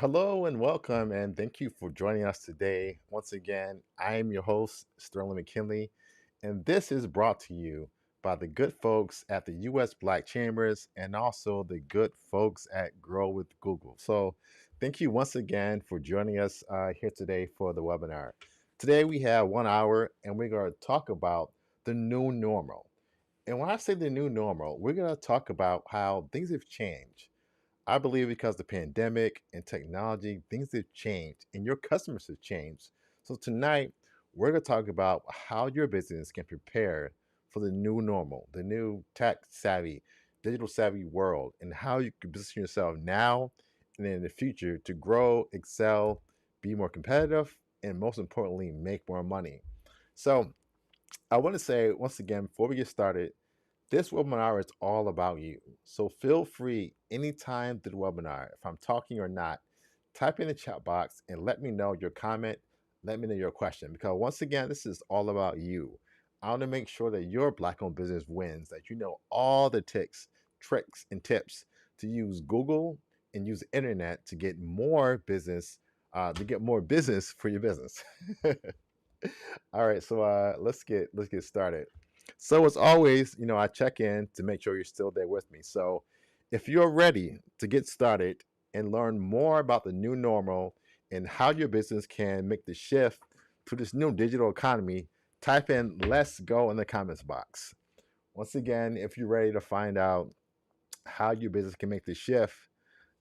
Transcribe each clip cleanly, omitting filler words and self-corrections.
Hello and welcome, and thank you for joining us today. Once again, I am your host, Sterling McKinley, and this is brought to you by the good folks at the U.S. Black Chambers and also the good folks at Grow with Google. So, thank you once again for joining us here today for the webinar. Today, we have 1 hour, and we're going to talk about the new normal. And when I say the new normal, we're going to talk about how things have changed. I believe because the pandemic and technology, things have changed and your customers have changed. So tonight, we're going to talk about how your business can prepare for the new normal, the new tech savvy, digital savvy world, and how you can position yourself now and in the future to grow, excel, be more competitive, and most importantly, make more money. So I want to say once again, before we get started, this webinar is all about you. So feel free anytime through the webinar, if I'm talking or not, type in the chat box and let me know your comment, let me know your question. Because once again, this is all about you. I want to make sure that your Black owned business wins, that you know all the tricks, and tips to use Google and use the internet to get more business, for your business. All right, so let's get started. So as always, I check in to make sure you're still there with me. So if you're ready to get started and learn more about the new normal and how your business can make the shift to this new digital economy, type in "Let's go" in the comments box. Once again, if you're ready to find out how your business can make the shift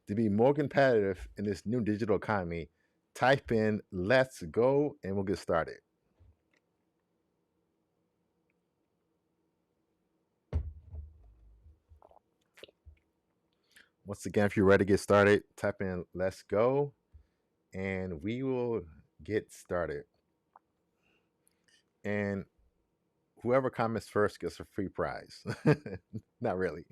to be more competitive in this new digital economy, type in "Let's go" and we'll get started. Once again, if you're ready to get started, type in "Let's go" and we will get started. And whoever comments first gets a free prize. Not really.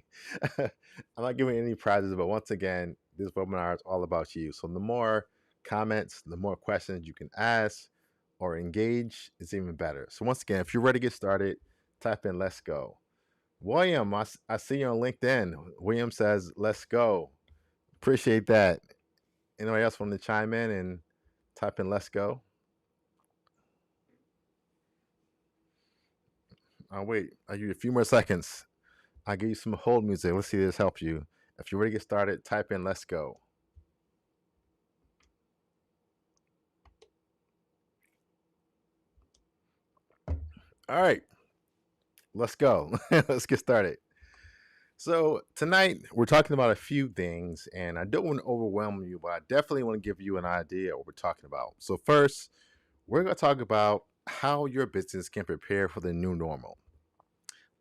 I'm not giving any prizes, but once again, this webinar is all about you. So the more comments, the more questions you can ask or engage, it's even better. So once again, if you're ready to get started, type in "Let's go." William, I see you on LinkedIn. William says, "Let's go." Appreciate that. Anybody else want to chime in and type in "Let's go"? I'll wait. I'll give you a few more seconds. I'll give you some hold music. Let's see if this helps you. If you're ready to get started, type in "Let's go." All right, let's go. Let's get started. So tonight we're talking about a few things, and I don't want to overwhelm you, but I definitely want to give you an idea of what we're talking about. So first, we're going to talk about how your business can prepare for the new normal.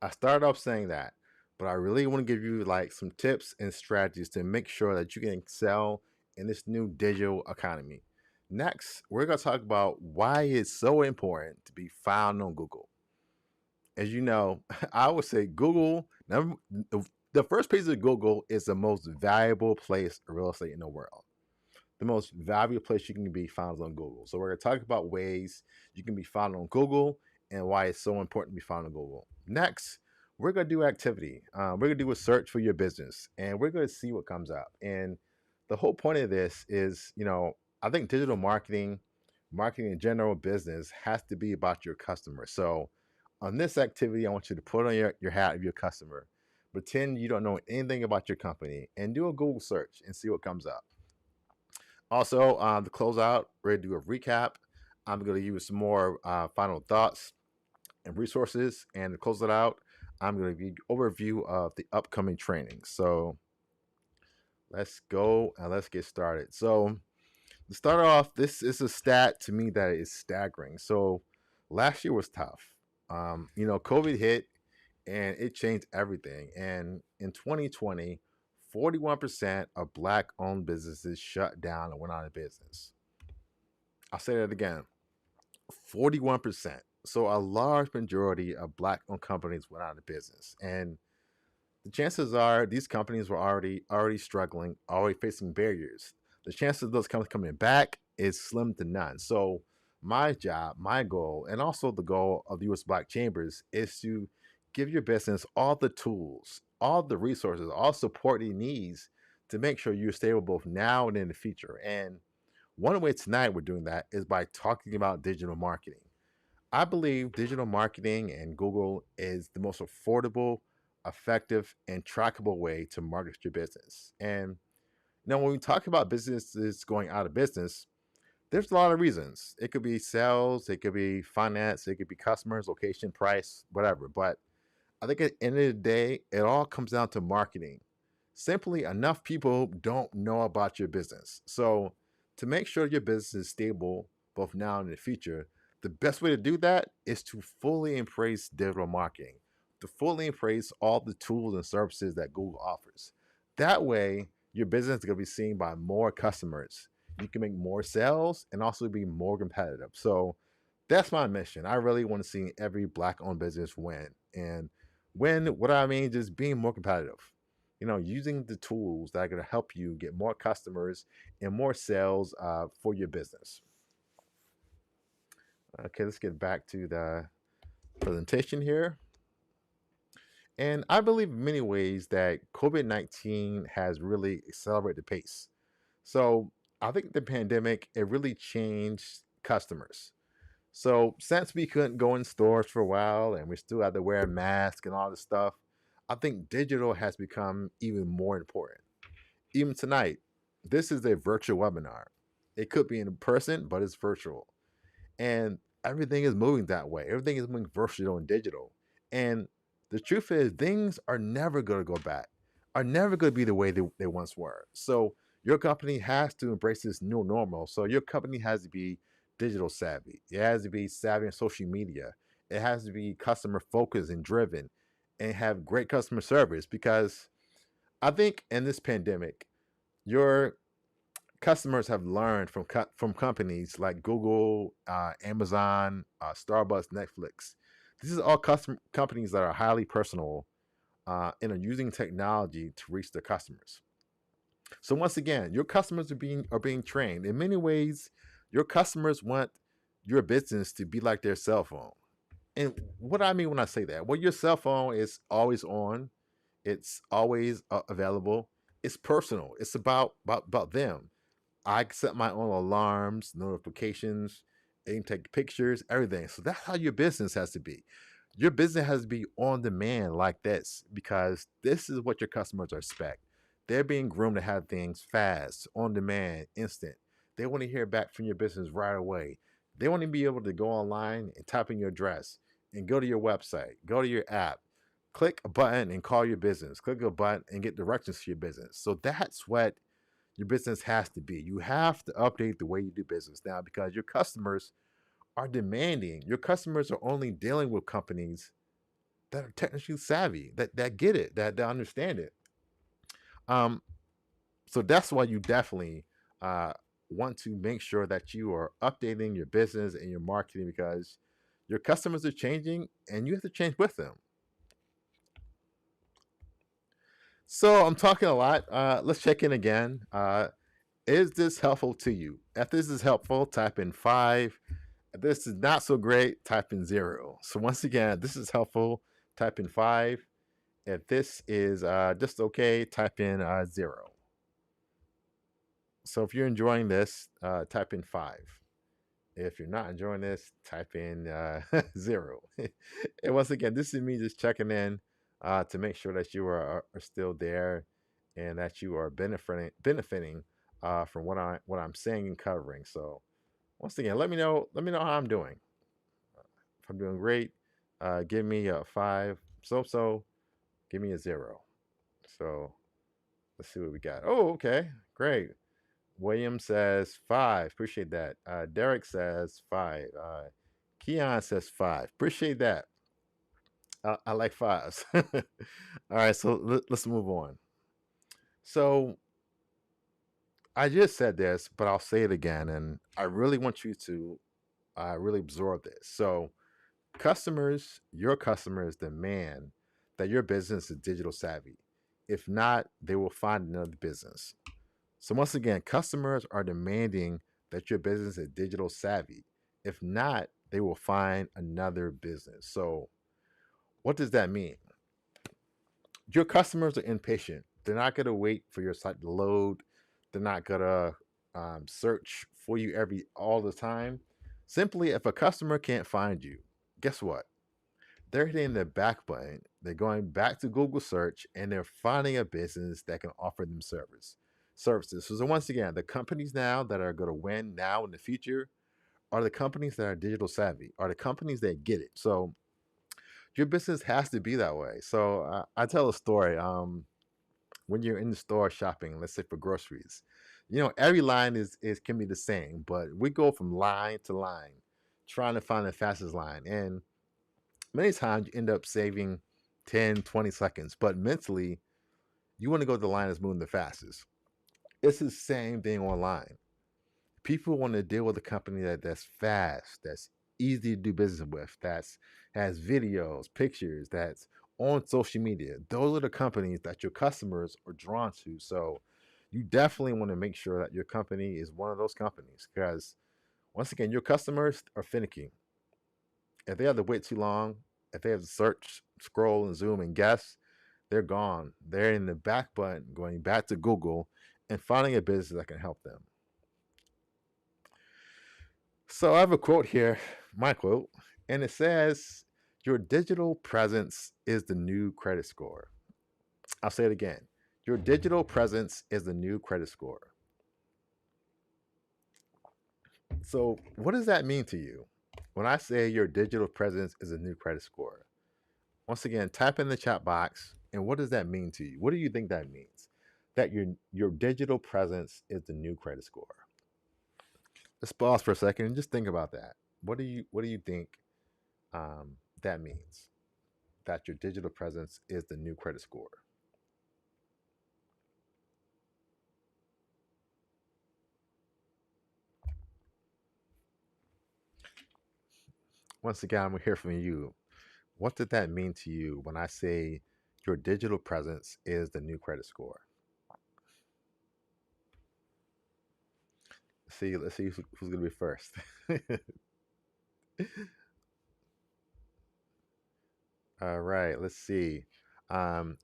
I started off saying that, but I really want to give you like some tips and strategies to make sure that you can excel in this new digital economy. Next, we're going to talk about why it's so important to be found on Google. As you know, I would say Google, the first page of Google is the most valuable place of real estate in the world. The most valuable place you can be found is on Google. So we're going to talk about ways you can be found on Google and why it's so important to be found on Google. Next, we're going to do activity. We're going to do a search for your business, and we're going to see what comes up. And the whole point of this is, I think digital marketing in general business has to be about your customer. So on this activity, I want you to put on your hat of your customer, pretend you don't know anything about your company, and do a Google search and see what comes up. Also, to close out, we're going to do a recap. I'm going to give you some more final thoughts and resources. And to close it out, I'm going to give you an overview of the upcoming training. So let's go and let's get started. So to start off, this is a stat to me that is staggering. So last year was tough. COVID hit and it changed everything. And in 2020, 41% of Black owned businesses shut down and went out of business. I'll say that again, 41%. So a large majority of Black owned companies went out of business. And the chances are these companies were already struggling, already facing barriers. The chances of those companies coming back is slim to none. So my job, my goal, and also the goal of the U.S. Black Chambers is to give your business all the tools, all the resources, all support it needs to make sure you're stable both now and in the future. And one way tonight we're doing that is by talking about digital marketing. I believe digital marketing and Google is the most affordable, effective, and trackable way to market your business. And when we talk about businesses going out of business, there's a lot of reasons. It could be sales, it could be finance, it could be customers, location, price, whatever. But I think at the end of the day, it all comes down to marketing. Simply, enough people don't know about your business. So, to make sure your business is stable both now and in the future, the best way to do that is to fully embrace digital marketing, to fully embrace all the tools and services that Google offers. That way, your business is going to be seen by more customers. You can make more sales and also be more competitive. So, that's my mission. I really want to see every Black owned business win. And win, what I mean, just being more competitive. Using the tools that are going to help you get more customers and more sales for your business. Okay, let's get back to the presentation here. And I believe in many ways that COVID-19 has really accelerated the pace. So I think the pandemic, it really changed customers. So since we couldn't go in stores for a while and we still had to wear a mask and all this stuff, I think digital has become even more important. Even tonight, this is a virtual webinar. It could be in person, but it's virtual. And everything is moving that way. Everything is moving virtual and digital. And the truth is, things are never going to go back, are never going to be the way they once were. So your company has to embrace this new normal. So your company has to be digital savvy. It has to be savvy on social media. It has to be customer focused and driven and have great customer service, because I think in this pandemic, your customers have learned from companies like Google, Amazon, Starbucks, Netflix. This is all companies that are highly personal and are using technology to reach their customers. So once again, your customers are being trained. In many ways, your customers want your business to be like their cell phone. And what I mean when I say that, well, your cell phone is always on, it's always available. It's personal. It's about them. I can set my own alarms, notifications, and take pictures, everything. So that's how your business has to be. Your business has to be on demand like this, because this is what your customers expect. They're being groomed to have things fast, on demand, instant. They want to hear back from your business right away. They want to be able to go online and type in your address and go to your website, go to your app, click a button and call your business, click a button and get directions to your business. So that's what your business has to be. You have to update the way you do business now, because your customers are demanding. Your customers are only dealing with companies that are technically savvy, that get it, that understand it. Um, so that's why you definitely want to make sure that you are updating your business and your marketing, because your customers are changing and you have to change with them. So I'm talking a lot. Let's check in again. Is this helpful to you? If this is helpful, type in 5. If this is not so great, type in 0. So once again, this is helpful, type in 5. If this is just okay, type in 0. So if you're enjoying this, type in 5. If you're not enjoying this, type in 0. And once again, this is me just checking in to make sure that you are still there and that you are benefiting from what I'm saying and covering. So once again, let me know how I'm doing. If I'm doing great, give me a 5. So give me a 0. So let's see what we got. Oh, okay, great. William says 5. Appreciate that. Derek says 5. Keon says 5. Appreciate that. I like 5s. All right, so let's move on. So I just said this, but I'll say it again, and I really want you to really absorb this. So your customers demand that your business is digital savvy. If not, they will find another business. So once again, customers are demanding that your business is digital savvy. If not, they will find another business. So what does that mean? Your customers are impatient. They're not going to wait for your site to load. They're not going to search for you all the time. Simply, if a customer can't find you, guess what? They're hitting the back button. They're going back to Google search and they're finding a business that can offer them services. So once again, the companies now that are going to win now in the future are the companies that are digital savvy, are the companies that get it. So your business has to be that way. So I tell a story. When you're in the store shopping, let's say for groceries, every line is can be the same, but we go from line to line, trying to find the fastest line, and many times you end up saving 10, 20 seconds, but mentally you want to go to the line that's moving the fastest. It's the same thing online. People want to deal with a company that's fast, that's easy to do business with, that's has videos, pictures, that's on social media. Those are the companies that your customers are drawn to. So you definitely want to make sure that your company is one of those companies because once again, your customers are finicky. If they have to wait too long, if they have to search, scroll, and zoom and guess, they're gone. They're in the back button, going back to Google and finding a business that can help them. So I have a quote here, my quote, and it says, "Your digital presence is the new credit score." I'll say it again. Your digital presence is the new credit score. So, what does that mean to you? When I say your digital presence is a new credit score, once again, type in the chat box. And what does that mean to you? What do you think that means? That your digital presence is the new credit score. Let's pause for a second and just think about that. What do you think that means? That your digital presence is the new credit score. Once again, I'm gonna hear from you. What did that mean to you when I say your digital presence is the new credit score? Let's see who's gonna be first. All right, let's see. Um,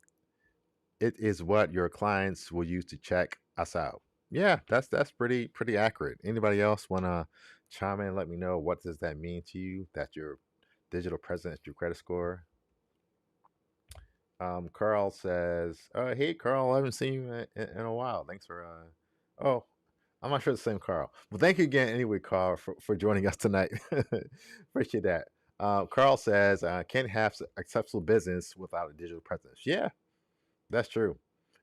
it is what your clients will use to check us out. Yeah, that's pretty accurate. Anybody else wanna chime in and let me know what does that mean to you that your digital presence, your credit score? Carl says, "Hey, Carl, I haven't seen you in a while. Thanks for oh, I'm not sure the same Carl. Well, thank you again anyway, Carl, for joining us tonight. Appreciate that." Carl says, "Can't have successful business without a digital presence." Yeah, that's true.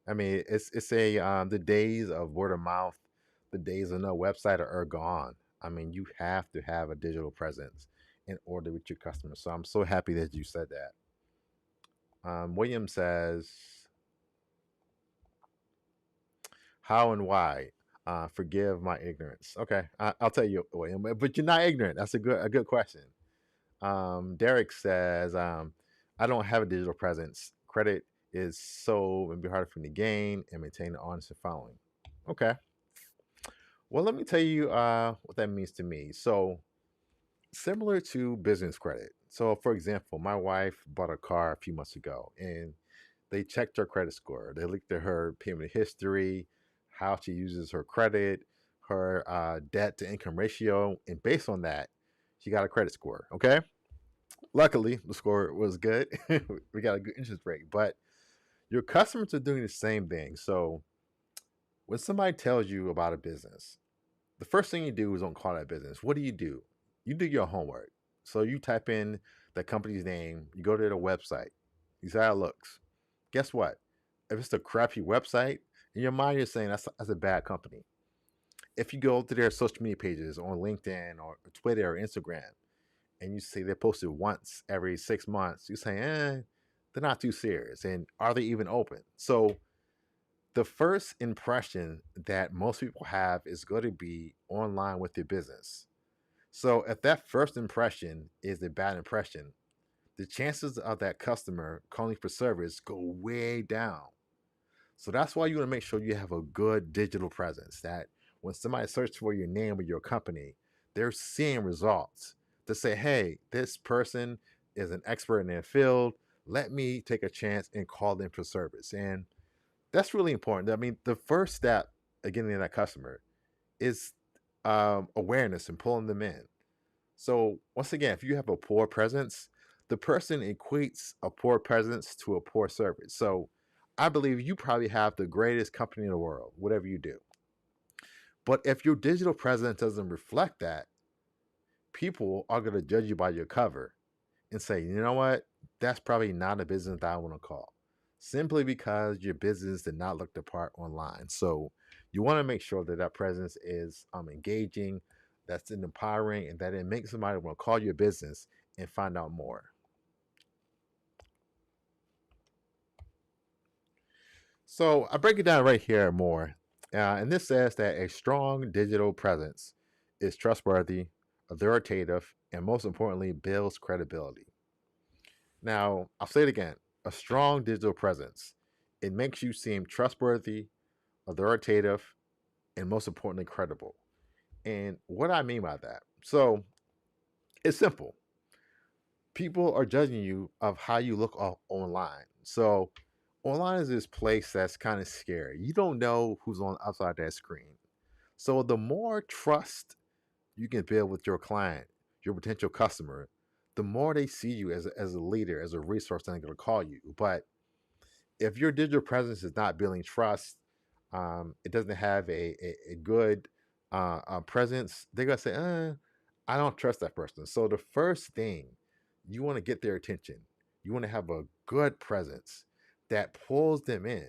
I mean, it's a the days of word of mouth, the days of no website are gone. I mean, you have to have a digital presence in order with your customers. So I'm so happy that you said that. William says, "How and why? Forgive my ignorance." Okay, I'll tell you, William, but you're not ignorant. That's a good question. Derek says, "I don't have a digital presence. Credit is so it'd be harder for me to gain and maintain an honest following." Okay, well, let me tell you what that means to me. So similar to business credit. So, for example, my wife bought a car a few months ago, and they checked her credit score. They looked at her payment history, how she uses her credit, her debt to income ratio, and based on that, she got a credit score. Okay. Luckily, the score was good. We got a good interest rate, but your customers are doing the same thing. So when somebody tells you about a business, the first thing you do is don't call that business. What do? You do your homework. So you type in the company's name, you go to their website, you see how it looks. Guess what? If it's a crappy website, in your mind you're saying that's a bad company. If you go to their social media pages on LinkedIn or Twitter or Instagram, and you see they're posted once every 6 months, you say, they're not too serious. And are they even open? So the first impression that most people have is going to be online with their business. So if that first impression is a bad impression, the chances of that customer calling for service go way down. So that's why you want to make sure you have a good digital presence that when somebody searches for your name or your company, they're seeing results to say, hey, this person is an expert in their field. Let me take a chance and call them for service. And That's really important. I mean, the first step of getting that customer is awareness and pulling them in. So once again, if you have a poor presence, the person equates a poor presence to a poor service. So I believe you probably have the greatest company in the world, whatever you do. But if your digital presence doesn't reflect that, people are going to judge you by your cover and say, you know what, that's probably not a business that I want to call, simply because your business did not look the part online. So you want to make sure that that presence is engaging, that's empowering, and that it makes somebody want to call your business and find out more. So I break it down right here more. And this says that a strong digital presence is trustworthy, authoritative, and most importantly, builds credibility. Now, I'll say it again, a strong digital presence. It makes you seem trustworthy, authoritative, and most importantly, credible. And what I mean by that, so it's simple. People are judging you of how you look online. So online is this place that's kind of scary. You don't know who's on outside that screen. So the more trust you can build with your client, your potential customer, the more they see you as a leader, as a resource, and they're going to call you. But if your digital presence is not building trust, it doesn't have a good presence, they're going to say, I don't trust that person. So the first thing, you want to get their attention. You want to have a good presence that pulls them in.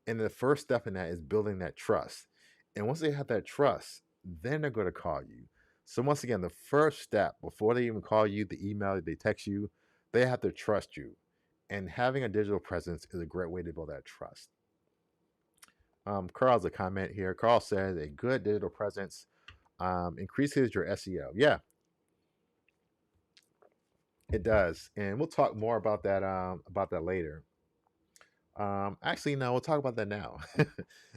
And the first step in that is building that trust. And once they have that trust, then they're going to call you. So once again, the first step before they even call you, the email, they text you, they have to trust you. And having a digital presence is a great way to build that trust. Carl's a comment here. Carl says a good digital presence increases your SEO. Yeah, it does, and we'll talk more about that later. Actually, no, we'll talk about that now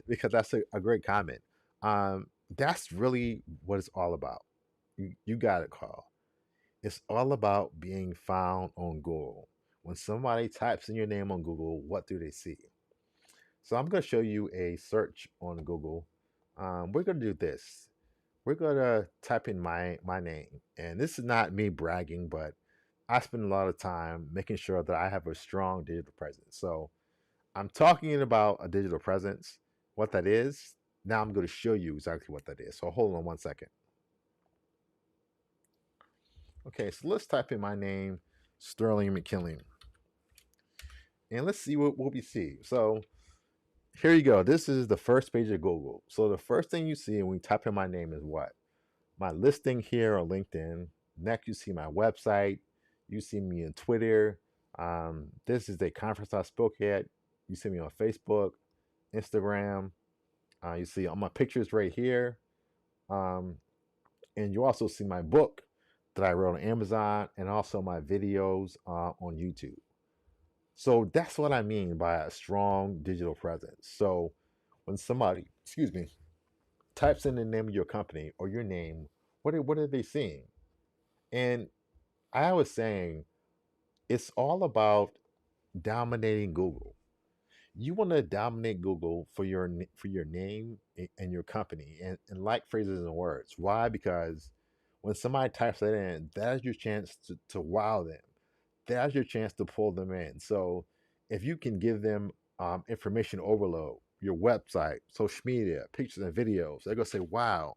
because that's a great comment. That's really what it's all about. You got it, Carl. It's all about being found on Google. When somebody types in your name on Google, what do they see? So I'm going to show you a search on Google. We're going to do this. We're going to type in my name. And this is not me bragging, but I spend a lot of time making sure that I have a strong digital presence. So I'm talking about a digital presence, what that is. Now I'm going to show you exactly what that is. So hold on one second. Okay, so let's type in my name, Sterling McKinley. And let's see what we see. So here you go. This is the first page of Google. So the first thing you see when you type in my name is what? My listing here on LinkedIn. Next, you see my website. You see me on Twitter. This is a conference I spoke at. You see me on Facebook, Instagram. You see all my pictures right here. And you also see my book that I wrote on Amazon and also my videos on YouTube. So that's what I mean by a strong digital presence. So when somebody, excuse me, types in the name of your company or your name, what are they seeing? And I was saying it's all about dominating Google. You want to dominate Google for your name and your company and like phrases and words. Why? Because when somebody types that in, that's your chance to wow them. That's your chance to pull them in. So if you can give them information overload, your website, social media, pictures and videos, they're gonna say, "Wow,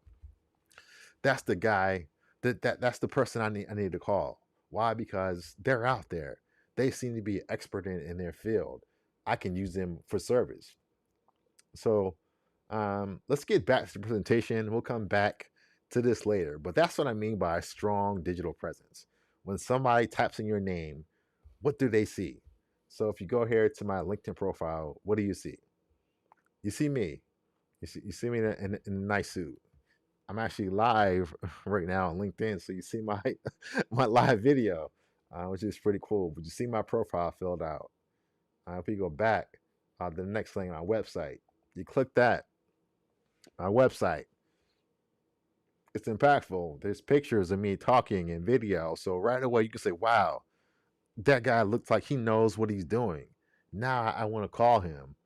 that's the guy. That's the person I need to call." Why? Because they're out there. They seem to be expert in their field. I can use them for service. So let's get back to the presentation. We'll come back to this later. But that's what I mean by a strong digital presence. When somebody types in your name, what do they see? So if you go here to my LinkedIn profile, what do you see? You see me. You see me in a nice suit. I'm actually live right now on LinkedIn, so you see my my live video, which is pretty cool. But you see my profile filled out. If you go back, the next thing, my website, you click that, my website. It's impactful. There's pictures of me talking and video, so right away you can say, "Wow, that guy looks like he knows what he's doing." Now I want to call him.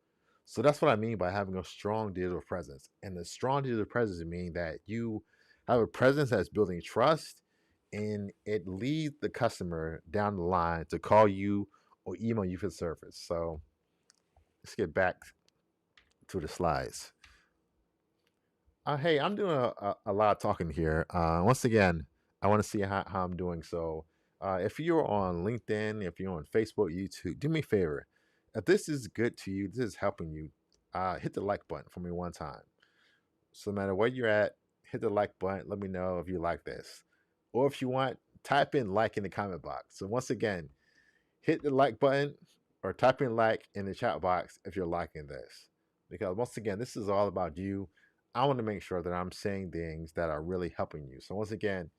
So that's what I mean by having a strong digital presence. And the strong digital presence means that you have a presence that's building trust and it leads the customer down the line to call you or email you for the service. So let's get back to the slides. Hey, I'm doing a lot of talking here. Once again, I want to see how I'm doing. So, if you're on LinkedIn, if you're on Facebook, YouTube, do me a favor. If this is good to you, this is helping you, hit the like button for me one time. So, no matter where you're at, hit the like button. Let me know if you like this. Or if you want, type in like in the comment box. So, once again, hit the like button or type in like in the chat box if you're liking this. Because once again, this is all about you. I want to make sure that I'm saying things that are really helping you. So once again,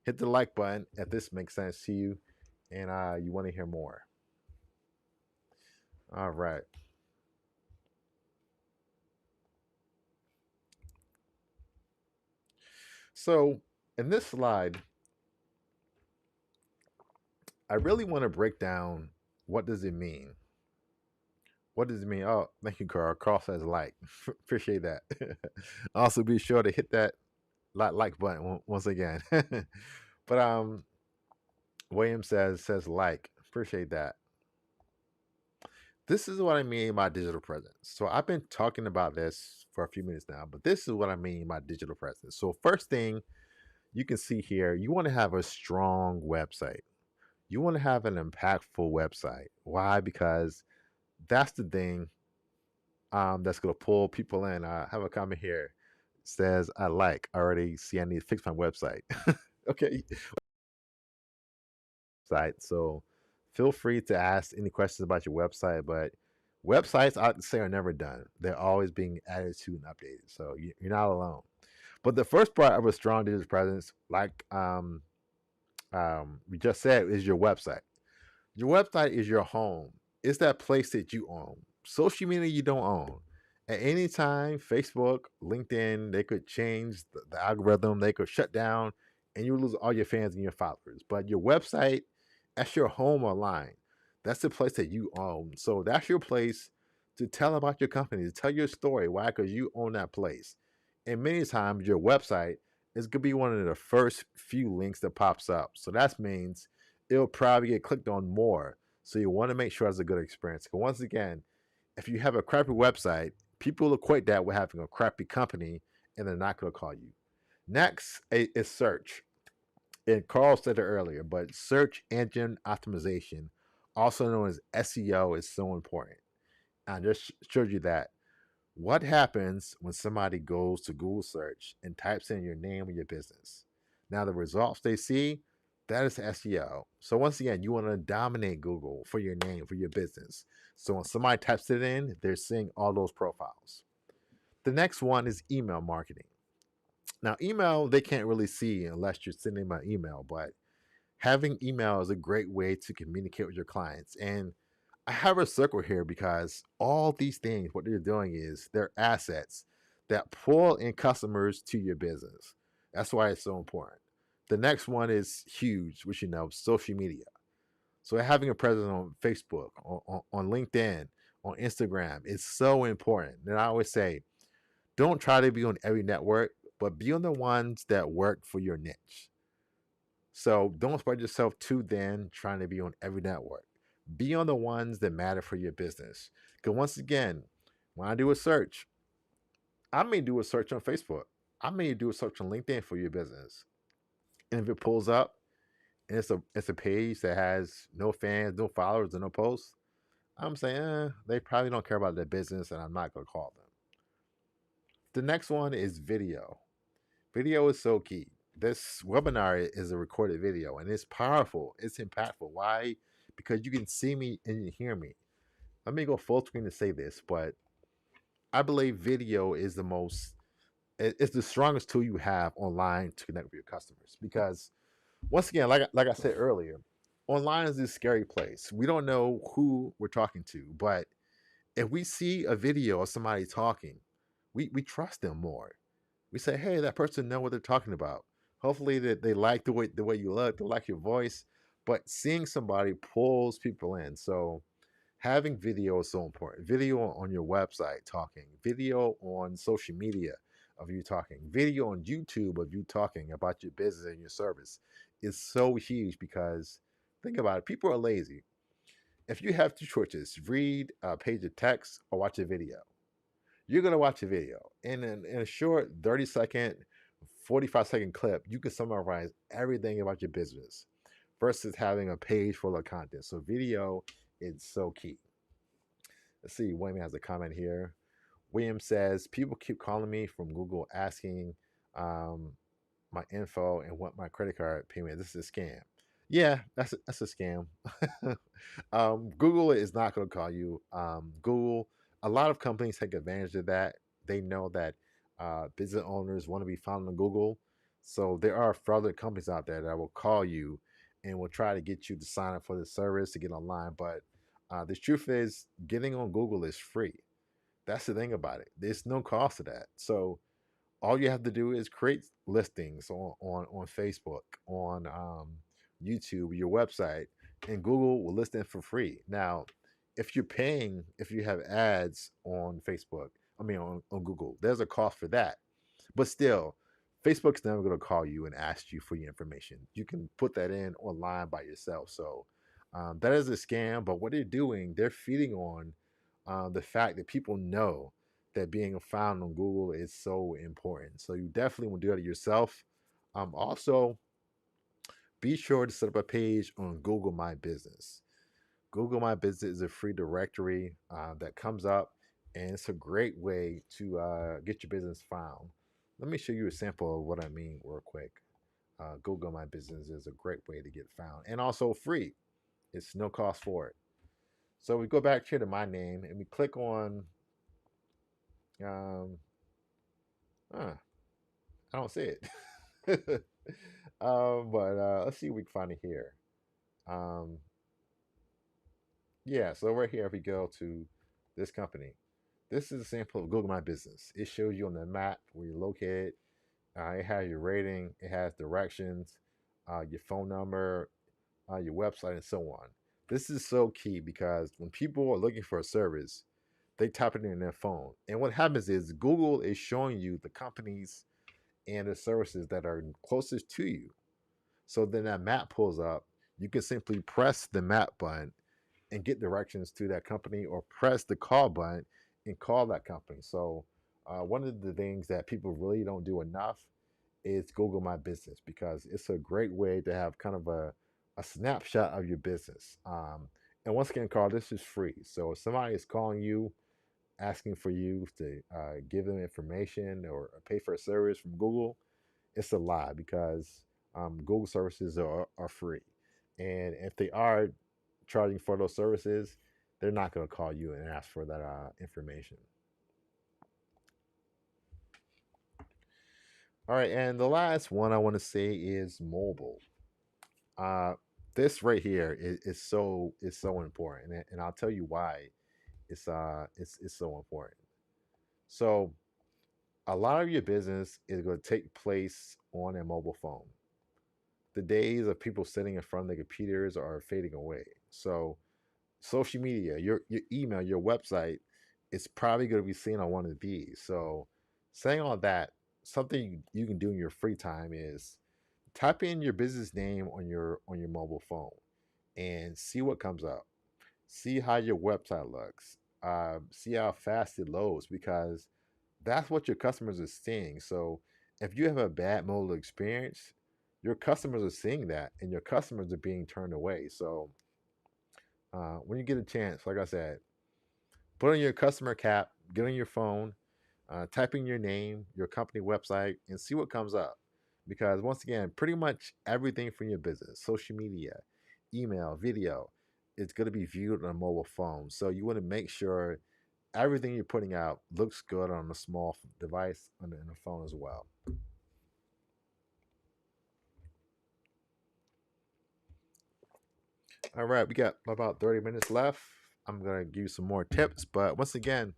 hit the like button if this makes sense to you and you want to hear more. All right. So in this slide, I really want to break down what does it mean. What does it mean? Oh, thank you, Carl. Carl says like. Appreciate that. Also, be sure to hit that like button once again. But William says like. Appreciate that. This is what I mean by digital presence. So I've been talking about this for a few minutes now, but this is what I mean by digital presence. So first thing you can see here, you want to have a strong website. You want to have an impactful website. Why? Because that's the thing that's going to pull people in. I have a comment here. It says I like. I already see I need to fix my website. Okay. Site. So feel free to ask any questions about your website, but websites I'd say are never done. They're always being added to and updated. So you're not alone. But the first part of a strong digital presence, like we just said, is your website. Your website is your home. It's that place that you own. Social media you don't own. At any time, Facebook, LinkedIn, they could change the algorithm. They could shut down, and you lose all your fans and your followers. But your website, that's your home online. That's the place that you own. So that's your place to tell about your company, to tell your story. Why? Because you own that place. And many times, your website is going to be one of the first few links that pops up. So that means it'll probably get clicked on more. So you want to make sure it's a good experience. Because once again, if you have a crappy website, people equate that with having a crappy company and they're not going to call you. Next is search. And Carl said it earlier, but search engine optimization, also known as SEO, is so important. I just showed you that. What happens when somebody goes to Google search and types in your name or your business? Now, the results they see, that is SEO. So, once again, you want to dominate Google for your name, for your business. So, when somebody types it in, they're seeing all those profiles. The next one is email marketing. Now, email, they can't really see unless you're sending them an email, but having email is a great way to communicate with your clients. And I have a circle here because all these things, what they're doing is they're assets that pull in customers to your business. That's why it's so important. The next one is huge, which you know, social media. So having a presence on Facebook, on LinkedIn, on Instagram is so important. And I always say, don't try to be on every network, but be on the ones that work for your niche. So don't spread yourself too thin trying to be on every network. Be on the ones that matter for your business. Because once again, when I do a search, I may do a search on Facebook. I may do a search on LinkedIn for your business. And if it pulls up and it's a page that has no fans, no followers, and no posts, I'm saying they probably don't care about their business and I'm not gonna call them. The next one is video. Video is so key. This webinar is a recorded video and it's powerful. It's impactful. Why? Because you can see me and you hear me. Let me go full screen to say this, but I believe video is it's the strongest tool you have online to connect with your customers. Because once again, like I said earlier, online is this scary place. We don't know who we're talking to, but if we see a video of somebody talking, we trust them more. We say, hey, that person know what they're talking about. Hopefully that they like the way you look, they like your voice. But seeing somebody pulls people in. So Having video is so important. Video on your website talking, video on social media of you talking, video on YouTube of you talking about your business and your service is so huge because think about it, people are lazy. If you have two choices, read a page of text or watch a video, you're going to watch a video. And in a short 30-second, 45-second clip, you can summarize everything about your business versus having a page full of content. So video is so key. Let's see, William has a comment here. William says, people keep calling me from Google asking um, my info and want my credit card payment. This is a scam. Yeah, that's a scam. Google is not going to call you. Google, a lot of companies take advantage of that. They know that business owners want to be found on Google. So there are further companies out there that will call you and will try to get you to sign up for the service to get online. But the truth is, getting on Google is free. That's the thing about it. There's no cost to that. So all you have to do is create listings on Facebook, on YouTube, your website, and Google will list them for free. Now, if you're paying, if you have ads on Facebook, I mean on Google, there's a cost for that. But still, Facebook's never going to call you and ask you for your information. You can put that in online by yourself. So that is a scam. But what they're doing, they're feeding on the fact that people know that being found on Google is so important. So you definitely want to do it yourself. Also, be sure to set up a page on Google My Business. Google My Business is a free directory that comes up, and it's a great way to get your business found. Let me show you a sample of what I mean real quick. Google My Business is a great way to get found, and also free. It's no cost for it. So we go back here to my name, and we click on. Um, I don't see it. But let's see if we can find it here. Um, yeah, so right here, if we go to this company, this is a sample of Google My Business. It shows you on the map where you're located. It has your rating, it has directions, your phone number, your website, and so on. This is so key because when people are looking for a service, they type it in their phone. And what happens is Google is showing you the companies and the services that are closest to you. So then that map pulls up. You can simply press the map button and get directions to that company, or press the call button and call that company. So one of the things that people really don't do enough is Google My Business, because it's a great way to have kind of a snapshot of your business. And once again, Carl, this is free. So if somebody is calling you, asking for you to give them information or pay for a service from Google, it's a lie, because Google services are free. And if they are charging for those services, they're not going to call you and ask for that information. All right, and the last one I want to say is mobile. Uh, this right here is so important, and I'll tell you why it's so important. So a lot of your business is going to take place on a mobile phone. The days of people sitting in front of the computers are fading away. So social media, your email, your website, it's probably going to be seen on one of these. So saying all that, something you can do in your free time is type in your business name on your mobile phone and see what comes up. See how your website looks. See how fast it loads, because that's what your customers are seeing. So if you have a bad mobile experience, your customers are seeing that, and your customers are being turned away. So when you get a chance, like I said, put on your customer cap, get on your phone, type in your name, your company website, and see what comes up. Because once again, pretty much everything from your business, social media, email, video, it's going to be viewed on a mobile phone. So you want to make sure everything you're putting out looks good on a small device and a phone as well. All right, we got about 30 minutes left. I'm going to give you some more tips, but once again,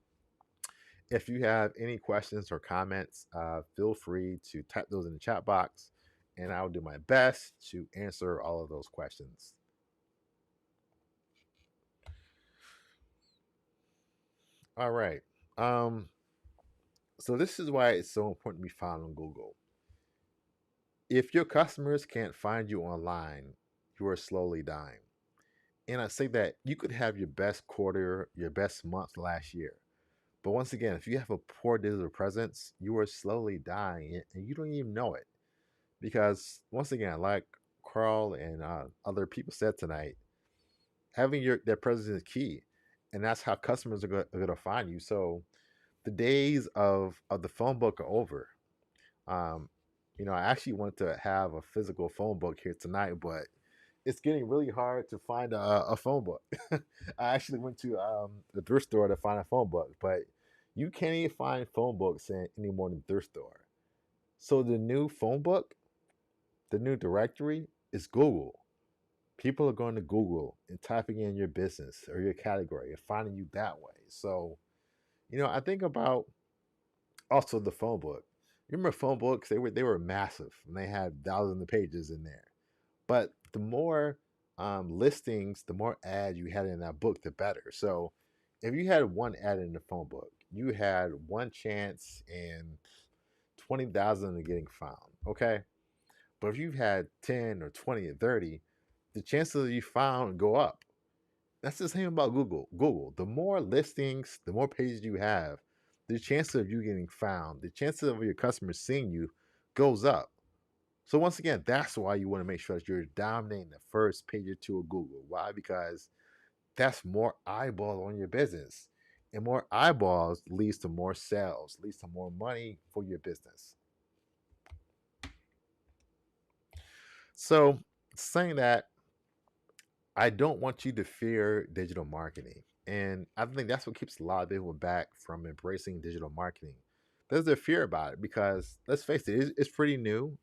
if you have any questions or comments, feel free to type those in the chat box, and I'll do my best to answer all of those questions. All right. Um, so this is why it's so important to be found on Google. If your customers can't find you online, you are slowly dying. And I say that you could have your best quarter, your best month last year. But once again, if you have a poor digital presence, you are slowly dying and you don't even know it. Because once again, like Carl and other people said tonight, having their presence is key. And that's how customers are going to find you. So the days of the phone book are over. Um, I actually wanted to have a physical phone book here tonight, but it's getting really hard to find a phone book. I actually went to the thrift store to find a phone book, but you can't even find phone books anymore in the thrift store. So the new phone book, the new directory is Google. People are going to Google and typing in your business or your category and finding you that way. So, I think about also the phone book. You remember phone books? They were massive and they had thousands of pages in there. But the more listings, the more ads you had in that book, the better. So if you had one ad in the phone book, you had one chance in 20,000 of getting found. Okay. But if you've had 10 or 20 or 30, the chances of you found go up. That's the same about Google. Google, the more listings, the more pages you have, the chance of you getting found, the chances of your customers seeing you goes up. So once again, that's why you want to make sure that you're dominating the first page or two of Google. Why? Because that's more eyeballs on your business. And more eyeballs leads to more sales, leads to more money for your business. So saying that, I don't want you to fear digital marketing. And I think that's what keeps a lot of people back from embracing digital marketing. There's a fear about it because let's face it, it's pretty new.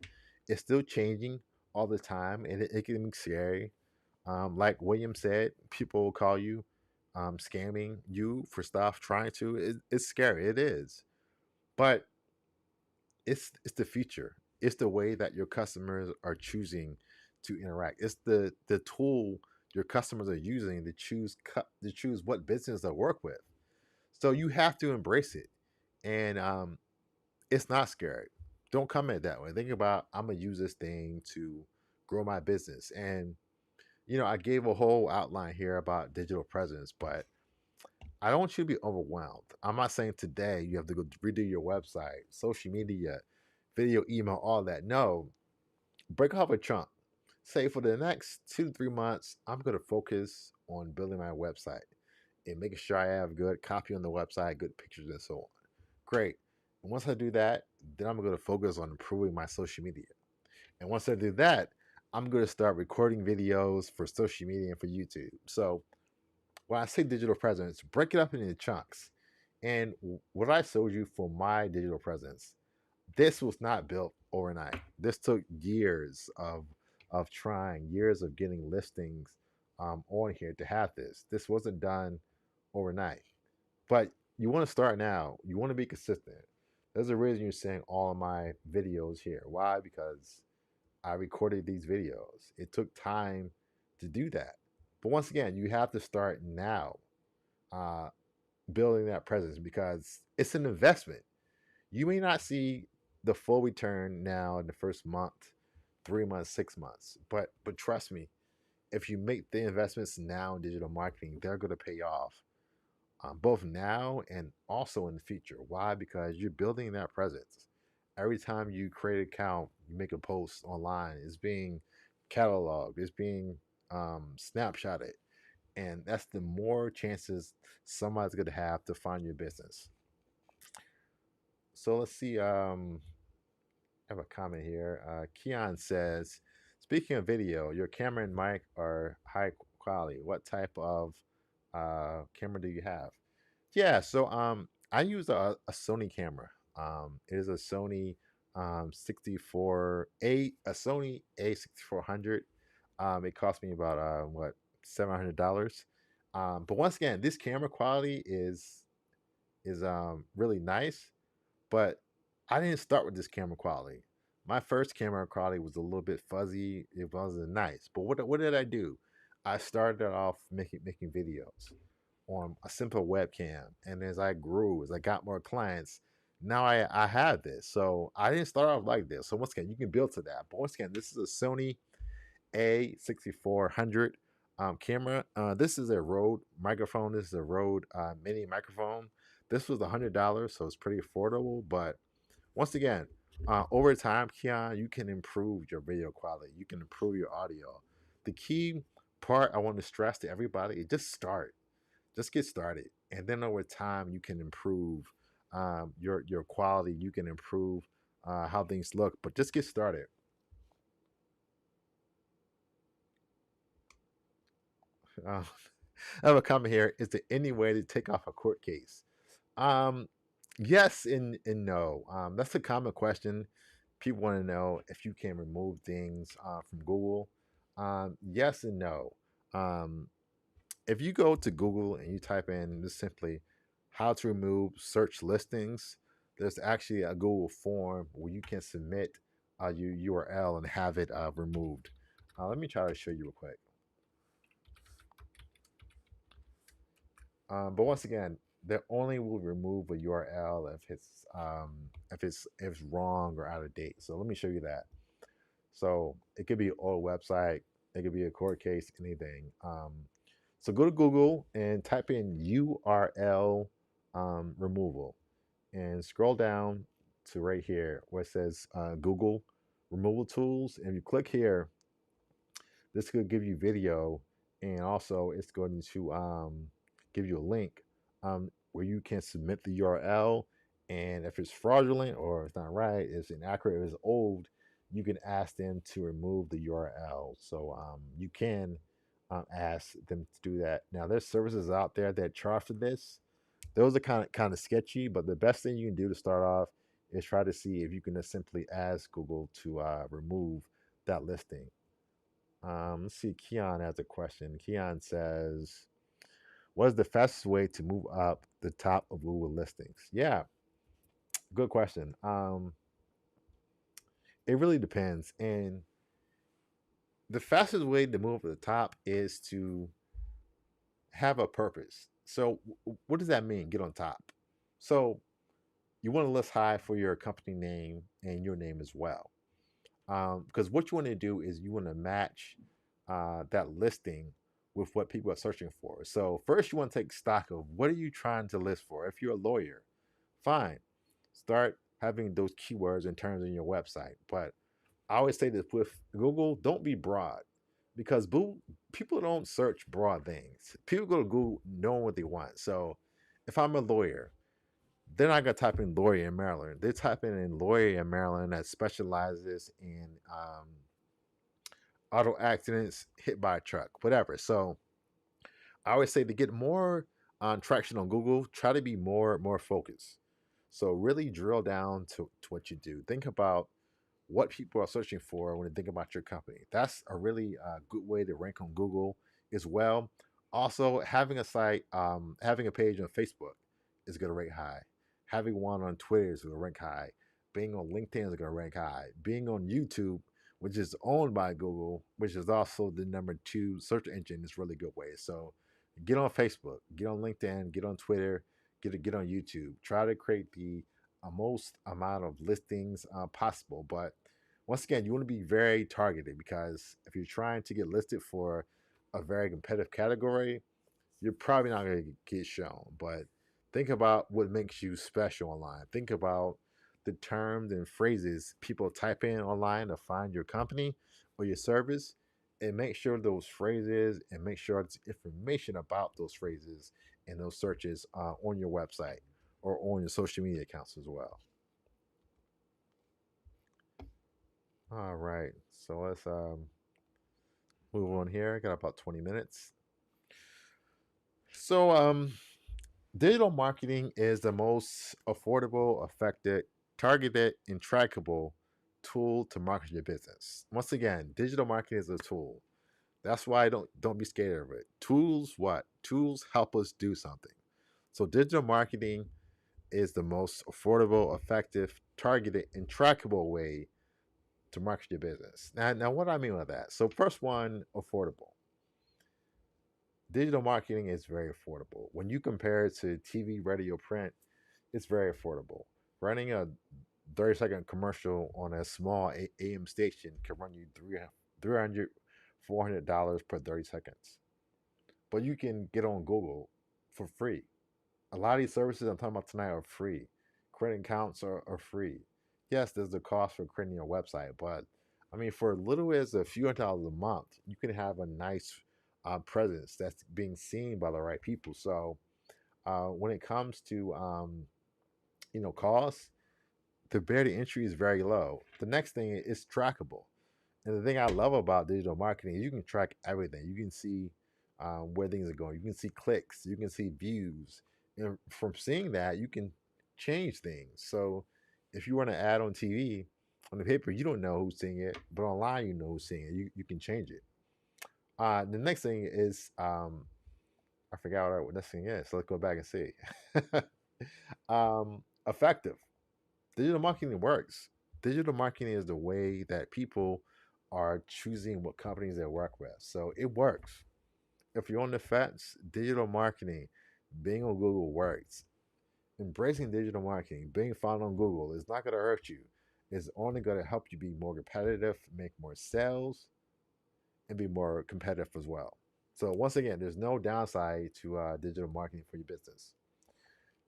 It's still changing all the time, and it can be scary. Like William said, people will call you scamming you for stuff, trying to. It's scary. It is, but it's the future. It's the way that your customers are choosing to interact. It's the tool your customers are using to choose what business to work with. So you have to embrace it, and it's not scary. Don't come at it that way. Think about I'm gonna use this thing to grow my business, and I gave a whole outline here about digital presence, but I don't want you to be overwhelmed. I'm not saying today you have to go redo your website, social media, video, email, all that. No, break off a chunk. Say for the next 2 to 3 months, I'm going to focus on building my website and making sure I have good copy on the website, good pictures, and so on. Great. And once I do that, then I'm going to focus on improving my social media. And once I do that, I'm going to start recording videos for social media and for YouTube. So when I say digital presence, break it up into chunks. And what I showed you for my digital presence, this was not built overnight. This took years of trying, years of getting listings on here to have this. This wasn't done overnight. But you want to start now. You want to be consistent. There's a reason you're seeing all of my videos here. Why? Because I recorded these videos. It took time to do that. But once again, you have to start now uh, building that presence because it's an investment. You may not see the full return now in the first month, 3 months, 6 months, but trust me, if you make the investments now in digital marketing, they're going to pay off both now and also in the future. Why? Because you're building that presence. Every time you create an account, you make a post online, it's being cataloged, it's being snapshotted, and that's the more chances somebody's going to have to find your business. So let's see. I have a comment here. Keon says, speaking of video, your camera and mic are high quality. What type of camera do you have? Yeah, so I use a Sony camera. It is a Sony 6400. It cost me about what $700. But once again, this camera quality is really nice, but I didn't start with this camera quality. My first camera quality was a little bit fuzzy. It wasn't nice. But what did I do? I started off making videos. on a simple webcam. And as I grew, as I got more clients, now I have this. So I didn't start off like this. So once again, you can build to that. But once again, this is a Sony A6400 camera. This is a Rode microphone. This is a Rode mini microphone. This was $100, so it's pretty affordable. But once again, over time, Keon, you can improve your video quality. You can improve your audio. The key part I want to stress to everybody is just start. Just get started, and then over time, you can improve your quality. You can improve how things look, but just get started. Uh, I have a comment here. Is there any way to take off a court case? Um, yes and no. That's a common question. People want to know if you can remove things from Google. Yes and no. Um, if you go to Google and you type in just simply how to remove search listings, there's actually a Google form where you can submit your URL and have it removed. Let me try to show you real quick. But once again, they only will remove a URL if it's wrong or out of date. So let me show you that. So it could be an old website, it could be a court case, anything. So go to Google and type in URL removal and scroll down to right here where it says Google removal tools. And if you click here, this could give you video, and also it's going to give you a link where you can submit the URL. And if it's fraudulent or it's not right, it's inaccurate, it's old, you can ask them to remove the URL. So you can ask them to do that. Now, there's services out there that charge for this. Those are kind of sketchy, but the best thing you can do to start off is try to see if you can just simply ask Google to remove that listing. Let's see. Keon has a question. Keon says, "What is the fastest way to move up the top of Google listings?" Yeah, good question. It really depends, and the fastest way to move to the top is to have a purpose. So, what does that mean? Get on top. So, you want to list high for your company name and your name as well. Because what you want to do is you want to match that listing with what people are searching for. So first, you want to take stock of what are you trying to list for. If you're a lawyer, fine, start having those keywords and terms in your website. But I always say this with Google: don't be broad, because people don't search broad things. People go to Google knowing what they want. So if I'm a lawyer, they're not gonna type in lawyer in Maryland. They're typing in lawyer in Maryland that specializes in auto accidents, hit by a truck, whatever. So I always say to get more traction on Google, try to be more focused. So really drill down to what you do. Think about what people are searching for when they think about your company. That's a really good way to rank on Google as well. Also, having a site, having a page on Facebook is going to rank high. Having one on Twitter is going to rank high. Being on LinkedIn is going to rank high. Being on YouTube, which is owned by Google, which is also the number 2 search engine, is really good way. So get on Facebook, get on LinkedIn, get on Twitter, get on YouTube. Try to create the most amount of listings possible. But once again, you want to be very targeted, because if you're trying to get listed for a very competitive category, you're probably not going to get shown. But think about what makes you special online. Think about the terms and phrases people type in online to find your company or your service, and make sure those phrases and make sure it's information about those phrases and those searches on your website or on your social media accounts as well. All right, so let's move on here. I got about 20 minutes. So digital marketing is the most affordable, effective, targeted, and trackable tool to market your business. Once again, digital marketing is a tool. That's why don't be scared of it. Tools, what? Tools help us do something. So digital marketing is the most affordable, effective, targeted, and trackable way to market your business. Now what do I mean by that? So first one, affordable. Digital marketing is very affordable. When you compare it to TV, radio, print, it's very affordable. Running a 30-second commercial on a small AM station can run you 300 $400 per 30 seconds. But you can get on Google for free. A lot of these services I'm talking about tonight are free. Creating accounts are free. Yes, there's the cost for creating your website, but I mean, for little as a few $100 a month, you can have a nice presence that's being seen by the right people. So when it comes to costs, the barrier to entry is very low. The next thing is trackable. And the thing I love about digital marketing is you can track everything. You can see where things are going. You can see clicks. You can see views. And from seeing that, you can change things. So if you run an ad on TV, on the paper, you don't know who's seeing it, but online, you know who's seeing it. You can change it. The next thing is, I forgot what the next thing is. So let's go back and see. Effective. Digital marketing works. Digital marketing is the way that people are choosing what companies they work with. So it works. If you're on the fence, digital marketing, being on Google works. Embracing digital marketing, being found on Google is not going to hurt you. It's only going to help you be more competitive, make more sales, and be more competitive as well. So once again, there's no downside to digital marketing for your business.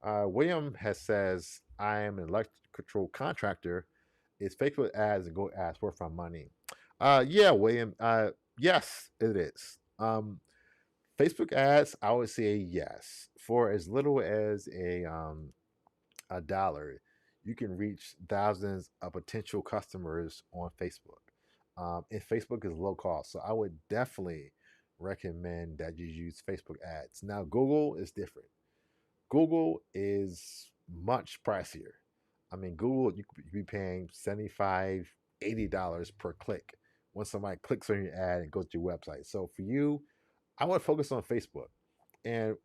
William has says, I am an electrical contractor. Is Facebook ads and Google ads worth my money? Yeah, William. Yes, it is. Facebook ads, I would say yes. For as little as a dollar, you can reach thousands of potential customers on Facebook. And Facebook is low cost, so I would definitely recommend that you use Facebook ads. Now, Google is different. Google is much pricier. I mean, Google, you could be paying $75, $80 per click when somebody clicks on your ad and goes to your website. So for you, I would focus on Facebook and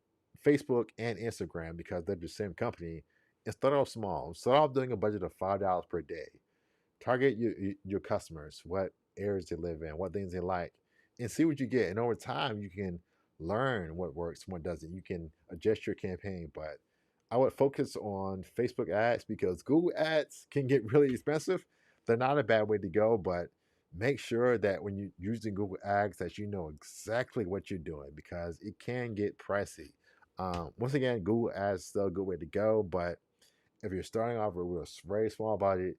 Instagram because they're the same company and start off small. Start off doing a budget of $5 per day. Target your customers, what areas they live in, what things they like, and see what you get. And over time, you can learn what works, what doesn't. You can adjust your campaign, but I would focus on Facebook ads because Google ads can get really expensive. They're not a bad way to go, but make sure that when you're using Google ads that you know exactly what you're doing because it can get pricey. Once again, Google ads is still a good way to go, but if you're starting off with a very small budget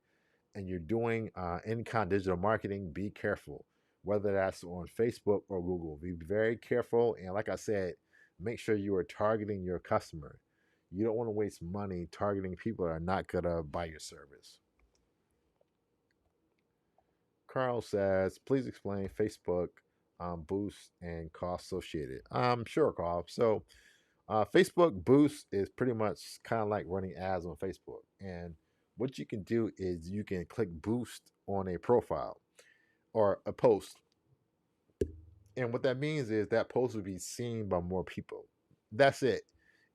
and you're doing any kind of digital marketing, be careful, whether that's on Facebook or Google. Be very careful. And like I said, make sure you are targeting your customer. You don't want to waste money targeting people that are not going to buy your service. Carl says, please explain Facebook boost and cost associated. Sure, Carl. So, Facebook boost is pretty much kind of like running ads on Facebook. And what you can do is you can click boost on a profile or a post. And what that means is that post will be seen by more people. That's it.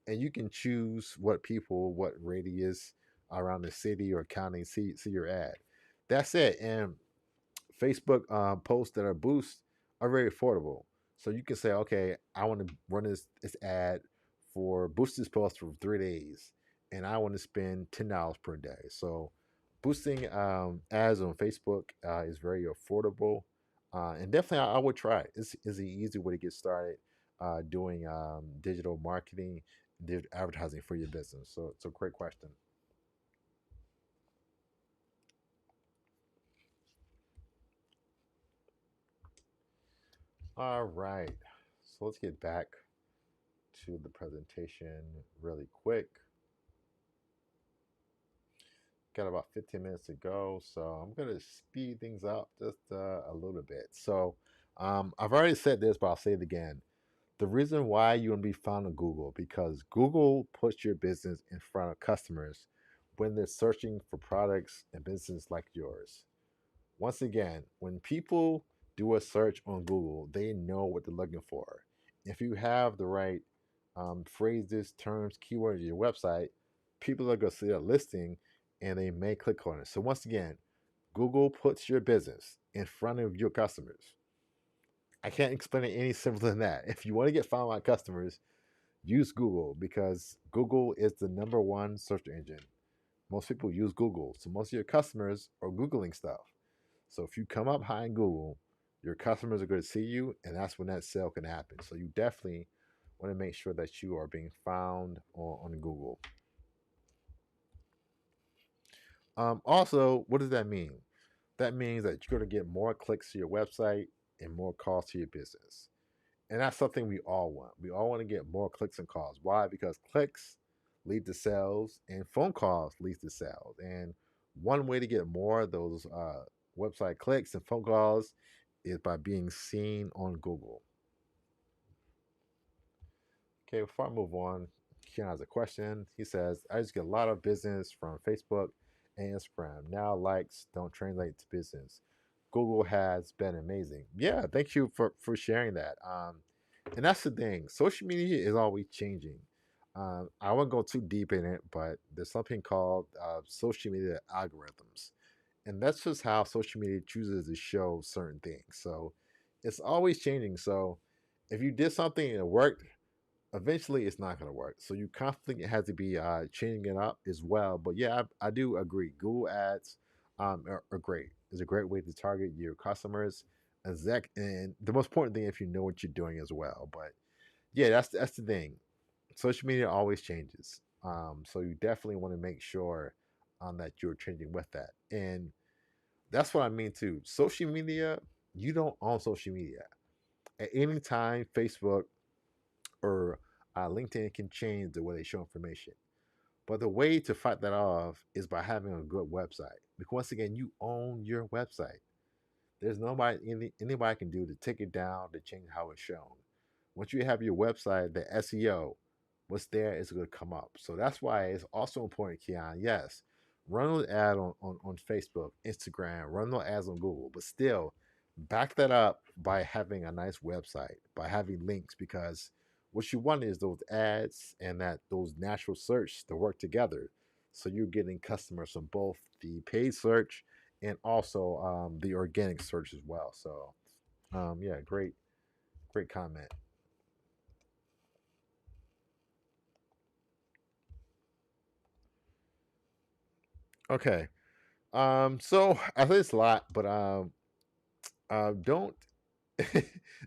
And you can choose what people, what radius around the city or county see your ad. That's it. And Facebook posts that are boosts are very affordable. So you can say, okay, I want to run this ad for boost this post for 3 days, and I want to spend $10 per day. So boosting ads on Facebook is very affordable, and definitely I would try it. It's an easy way to get started doing digital marketing, digital advertising for your business. So it's a great question. All right, so let's get back to the presentation really quick. Got about 15 minutes to go, so I'm going to speed things up just a little bit. So I've already said this, but I'll say it again. The reason why you want to be found on Google because Google puts your business in front of customers when they're searching for products and businesses like yours. Once again, when people do a search on Google, they know what they're looking for. If you have the right phrases, terms, keywords on your website, people are going to see that listing and they may click on it. So, once again, Google puts your business in front of your customers. I can't explain it any simpler than that. If you want to get found by customers, use Google because Google is the number one search engine. Most people use Google, so most of your customers are Googling stuff. So if you come up high in Google, your customers are going to see you, and that's when that sale can happen. So you definitely want to make sure that you are being found on Google. Also, what does that mean? That means that you're going to get more clicks to your website and more calls to your business. And that's something we all want. We all want to get more clicks and calls. Why? Because clicks lead to sales and phone calls lead to sales. And one way to get more of those website clicks and phone calls is by being seen on Google. Okay, before I move on, Keon has a question. He says, I just get a lot of business from Facebook and Instagram. Now likes don't translate to business. Google has been amazing. Yeah, thank you for sharing that. And that's the thing. Social media is always changing. I won't go too deep in it, but there's something called social media algorithms. And that's just how social media chooses to show certain things. So it's always changing. So if you did something and it worked, eventually it's not going to work. So you constantly have to be changing it up as well. But yeah, I do agree. Google Ads are great. It's a great way to target your customers. And the most important thing if you know what you're doing as well. But yeah, that's the thing. Social media always changes. So you definitely want to make sure that you're changing with that. And that's what I mean too. Social media, you don't own social media. At any time, Facebook or LinkedIn can change the way they show information. But the way to fight that off is by having a good website. Because once again, you own your website. There's anybody can do to take it down to change how it's shown. Once you have your website, the SEO, what's there is going to come up. So that's why it's also important, Keon. Yes, run those ads on Facebook, Instagram, run those ads on Google, but still back that up by having a nice website, by having links, because what you want is those ads and that those natural search to work together. So you're getting customers from both the paid search and also the organic search as well. So yeah, great comment. Okay. So I think it's a lot, but don't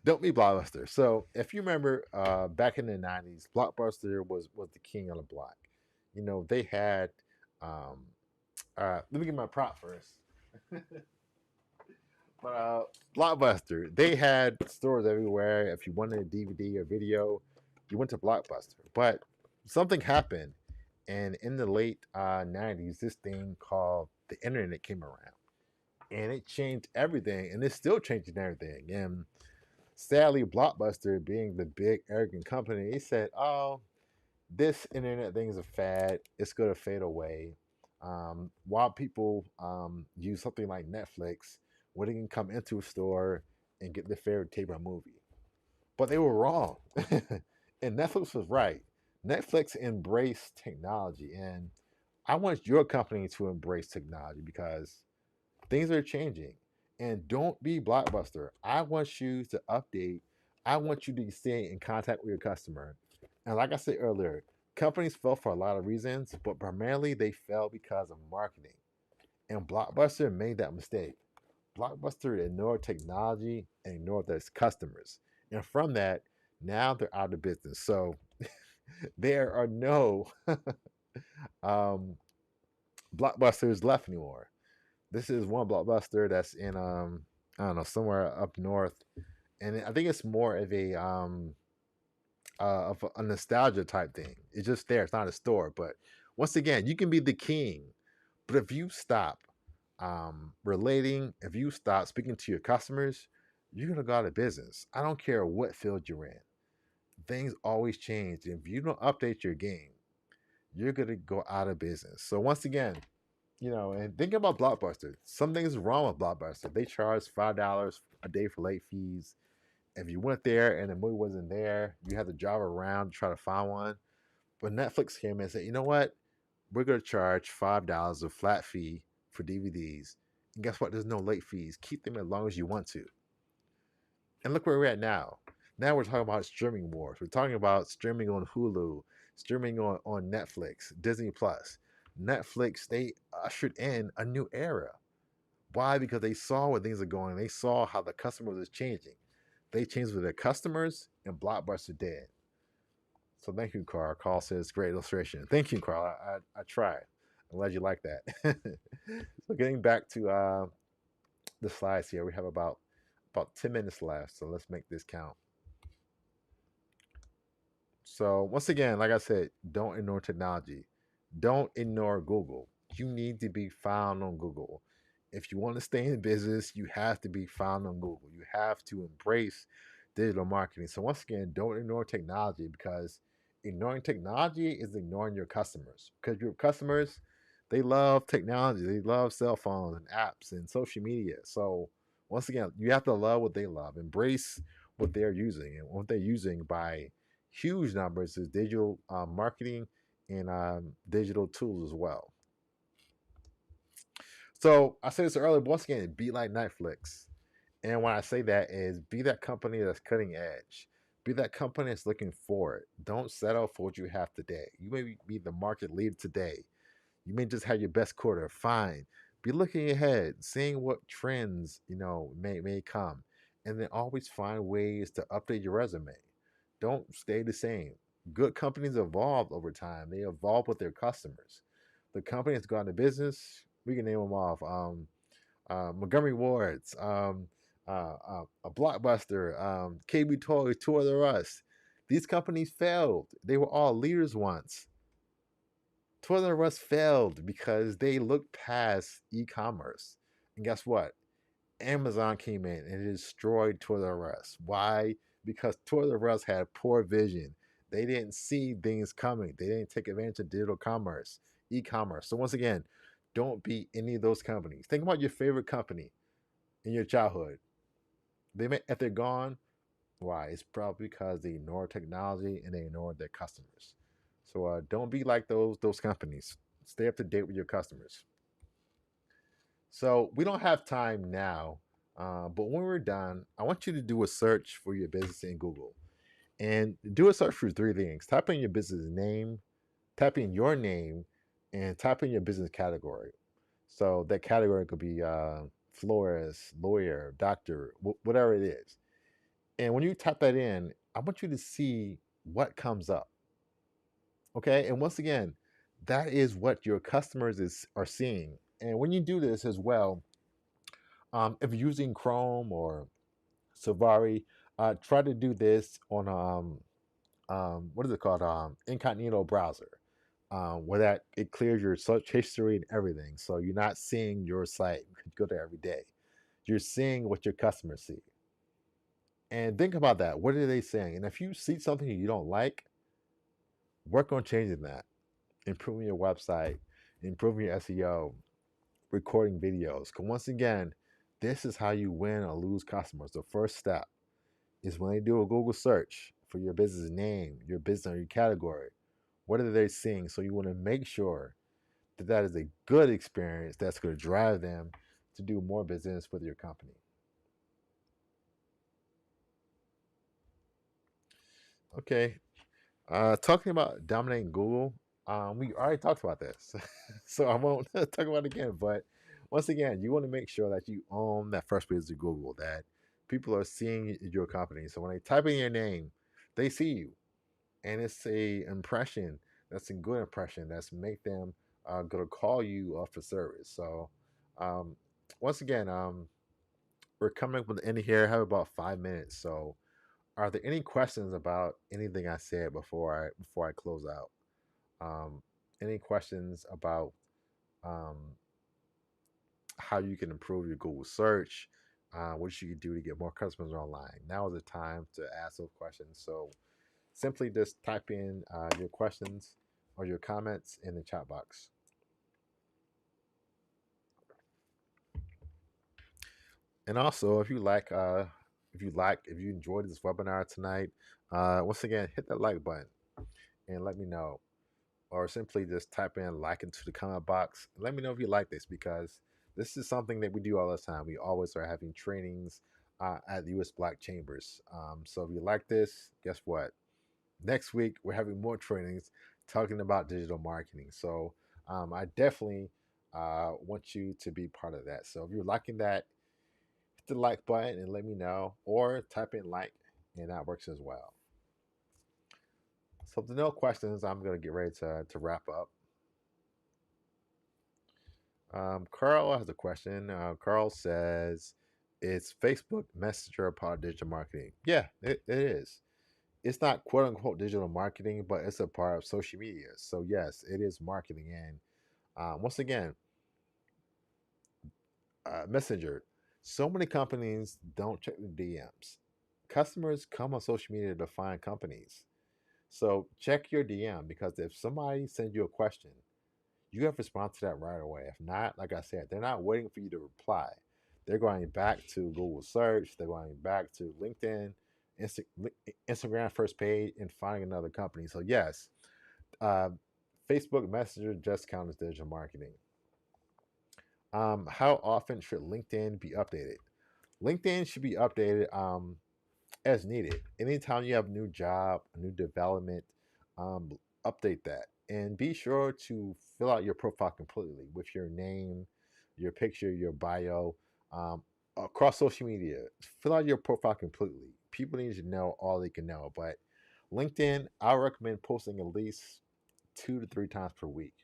don't be Blockbuster. So if you remember, back in the '90s, Blockbuster was the king of the block. You know, they had. Um, let me get my prop first. But Blockbuster, they had stores everywhere. If you wanted a DVD or video, you went to Blockbuster. But something happened, and in the late '90s, this thing called the internet came around, and it changed everything, and it's still changing everything. And sadly, Blockbuster, being the big arrogant company, he said, "Oh, this internet thing is a fad. It's going to fade away." While people use something like Netflix, where they can come into a store and get their favorite tape or movie, but they were wrong, and Netflix was right. Netflix embraced technology, and I want your company to embrace technology because things are changing. And don't be Blockbuster. I want you to update. I want you to stay in contact with your customer. And like I said earlier, companies fail for a lot of reasons, but primarily they fail because of marketing. And Blockbuster made that mistake. Blockbuster ignored technology and ignored their customers. And from that, now they're out of business. So there are no um, Blockbusters left anymore. This is one Blockbuster that's in I don't know, somewhere up north, and I think it's more of a nostalgia type thing. It's just there. It's not a store, but once again, you can be the king, but if you stop relating, if you stop speaking to your customers, you're gonna go out of business. I don't care what field you're in. Things always change. If you don't update your game, you're gonna go out of business. So once again, and think about Blockbuster. Something is wrong with Blockbuster. They charge $5 a day for late fees. If you went there and the movie wasn't there, you had to drive around to try to find one. But Netflix came in and said, you know what? We're going to charge $5 a flat fee for DVDs. And guess what? There's no late fees. Keep them as long as you want to. And look where we're at now. Now we're talking about streaming wars. We're talking about streaming on Hulu, streaming on Netflix, Disney Plus. Netflix, they ushered in a new era. Why? Because they saw where things are going. They saw how the customer was changing. They changed with their customers, and Blockbuster did. So thank you, Carl. Carl says great illustration. Thank you, Carl. I tried. I'm glad you like that. So getting back to the slides here, we have about 10 minutes left. So let's make this count. So once again, like I said, don't ignore technology. Don't ignore Google. You need to be found on Google. If you want to stay in business, you have to be found on Google. You have to embrace digital marketing. So once again, don't ignore technology, because ignoring technology is ignoring your customers. Because your customers, they love technology. They love cell phones and apps and social media. So once again, you have to love what they love. Embrace what they're using, and what they're using by huge numbers is digital marketing and digital tools as well. So I said this earlier, but once again, be like Netflix. And when I say that is be that company that's cutting edge. Be that company that's looking forward. Don't settle for what you have today. You may be the market leader today. You may just have your best quarter. Fine. Be looking ahead, seeing what trends, may come. And then always find ways to update your resume. Don't stay the same. Good companies evolve over time. They evolve with their customers. The company that's gone to business, we can name them off. Montgomery Ward's, a Blockbuster, KB Toys, Toys R Us. These companies failed. They were all leaders once. Toys R Us failed because they looked past e-commerce. And guess what? Amazon came in and it destroyed Toys R Us. Why? Because Toys R Us had poor vision. They didn't see things coming. They didn't take advantage of digital commerce, e-commerce. So once again, don't be any of those companies. Think about your favorite company in your childhood. If they're gone, why? It's probably because they ignore technology and they ignore their customers. So don't be like those companies. Stay up to date with your customers. So we don't have time now, but when we're done, I want you to do a search for your business in Google, and do a search for three things. Type in your business name, type in your name, and type in your business category. So that category could be florist, lawyer, doctor, whatever it is. And when you type that in, I want you to see what comes up. Okay. And once again, that is what your customers are seeing. And when you do this as well, if you're using Chrome or Safari, try to do this on what is it called? Incognito browser, where that it clears your search history and everything. So you're not seeing your site. You go there every day. You're seeing what your customers see. And think about that. What are they saying? And if you see something you don't like, work on changing that, improving your website, improving your SEO, recording videos. Because once again, this is how you win or lose customers. The first step is when they do a Google search for your business name, your business, or your category. What are they seeing? So you want to make sure that that is a good experience that's going to drive them to do more business with your company. Okay, talking about dominating Google, we already talked about this, so I won't talk about it again. But once again, you want to make sure that you own that first page of Google, that people are seeing your company. So when they type in your name, they see you, and it's a impression that's a good impression that's make them gonna call you for service. So um, once again, we're coming up with the end here. I have about 5 minutes, so are there any questions about anything I said before I close out? Any questions about um, how you can improve your Google search? What you can do to get more customers online? Now is the time to ask those questions. So simply just type in your questions or your comments in the chat box. And also, if you enjoyed this webinar tonight, once again, hit that like button and let me know. Or simply just type in like into the comment box. Let me know if you like this, because this is something that we do all the time. We always are having trainings, at the U.S. Black Chambers. So if you like this, guess what? Next week we're having more trainings talking about digital marketing. So I definitely want you to be part of that. So if you're liking that, hit the like button and let me know, or type in like, and that works as well. So if there are no questions, I'm going to get ready to wrap up. Carl has a question. Carl says, "Is Facebook Messenger a part of digital marketing?" Yeah, it is. It's not quote unquote digital marketing, but it's a part of social media. So yes, it is marketing. And once again, Messenger. So many companies don't check the DMs. Customers come on social media to find companies. So check your DM, because if somebody sends you a question, you have to respond to that right away. If not, like I said, they're not waiting for you to reply. They're going back to Google search. They're going back to LinkedIn, Instagram first page, and finding another company. So yes, uh, Facebook Messenger just counts as digital marketing. How often should LinkedIn be updated? LinkedIn should be updated as needed. Anytime you have a new job, a new development, update that. And be sure to fill out your profile completely with your name, your picture, your bio, across social media. Fill out your profile completely. People need to know all they can know. But LinkedIn, I recommend posting at least 2 to 3 times per week.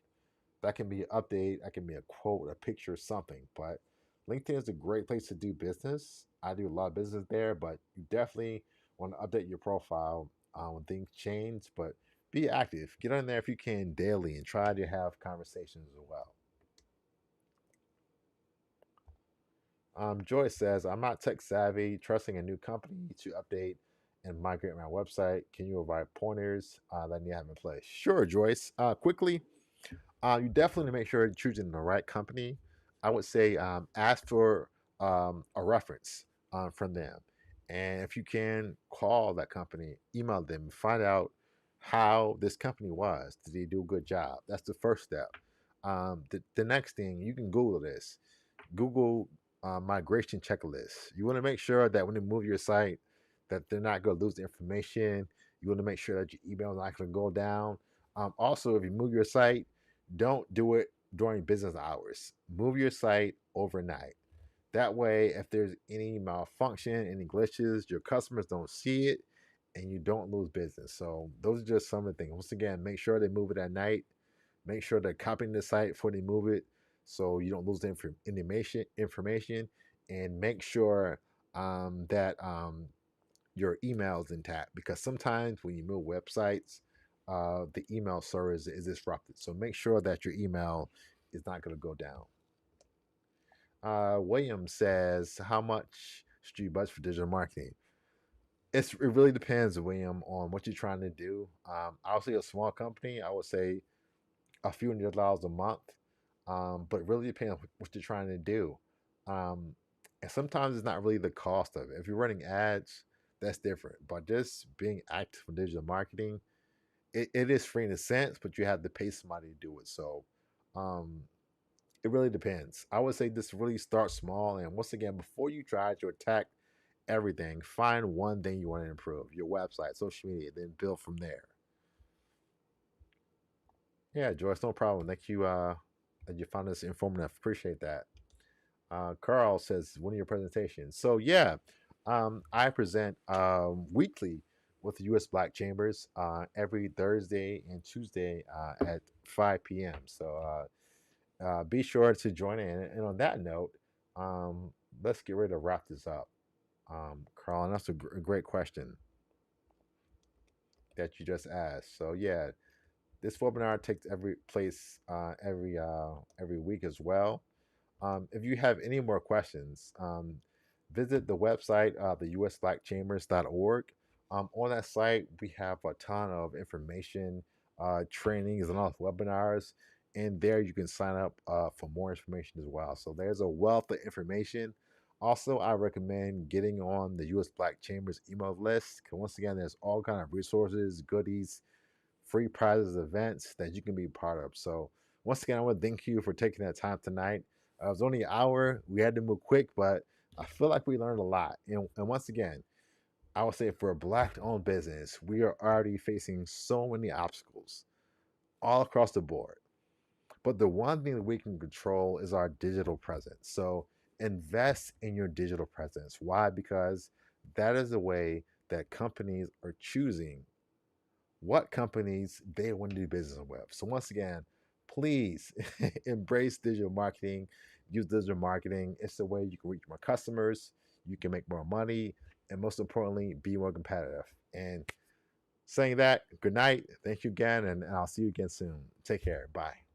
That can be an update, that can be a quote, a picture, something. But LinkedIn is a great place to do business. I do a lot of business there, but you definitely want to update your profile when things change. But be active. Get on there if you can daily and try to have conversations as well. Joy says, "I'm not tech savvy, trusting a new company to update and migrate my website. Can you provide pointers that you have in place?" Sure, Joyce. Quickly, you definitely make sure you're choosing the right company. I would say ask for a reference from them. And if you can, call that company, email them, find out how this company was. Did they do a good job? That's the first step. The next thing, you can Google this. Google migration checklist. You want to make sure that when you move your site, that they're not going to lose the information. You want to make sure that your email is not going to go down. Also, if you move your site, don't do it during business hours. Move your site overnight. That way, if there's any malfunction, any glitches, your customers don't see it and you don't lose business. So those are just some of the things. Once again, make sure they move it at night. Make sure they're copying the site before they move it, so you don't lose the information, and make sure that your email is intact, because sometimes when you move websites, the email server is disrupted. So make sure that your email is not going to go down. William says, "How much should you budget for digital marketing?" It really depends, William, on what you're trying to do. Obviously, a small company, I would say a few $100s a month, but it really depends on what you're trying to do. Um, and sometimes it's not really the cost of it. If you're running ads, that's different. But just being active in digital marketing, it is free in a sense, but you have to pay somebody to do it. So um, it really depends. I would say this really start small. And once again, before you try to attack everything, find one thing you want to improve: your website, social media, then build from there. Yeah, Joyce, no problem. Thank you. That you found this informative. Appreciate that. Carl says, "One of your presentations." So yeah, I present weekly with the U.S. Black Chambers every Thursday and Tuesday at 5 p.m. So be sure to join in. And on that note, let's get ready to wrap this up, Carl. And that's a great question that you just asked. So yeah, this webinar takes place every week as well. If you have any more questions, visit the website, the usblackchambers.org. On that site, we have a ton of information, trainings, and all webinars. And there you can sign up for more information as well. So there's a wealth of information. Also, I recommend getting on the US Black Chambers email list, because once again, there's all kind of resources, goodies, free prizes, events that you can be part of. So once again, I want to thank you for taking that time tonight. It was only an hour. We had to move quick, but I feel like we learned a lot. And once again, I would say for a Black owned business, we are already facing so many obstacles all across the board. But the one thing that we can control is our digital presence. So invest in your digital presence. Why? Because that is the way that companies are choosing what companies they want to do business with. So once again, please embrace digital marketing. Use digital marketing. It's the way you can reach more customers, you can make more money, and most importantly, be more competitive. And saying that, good night. Thank you again, and I'll see you again soon. Take care. Bye.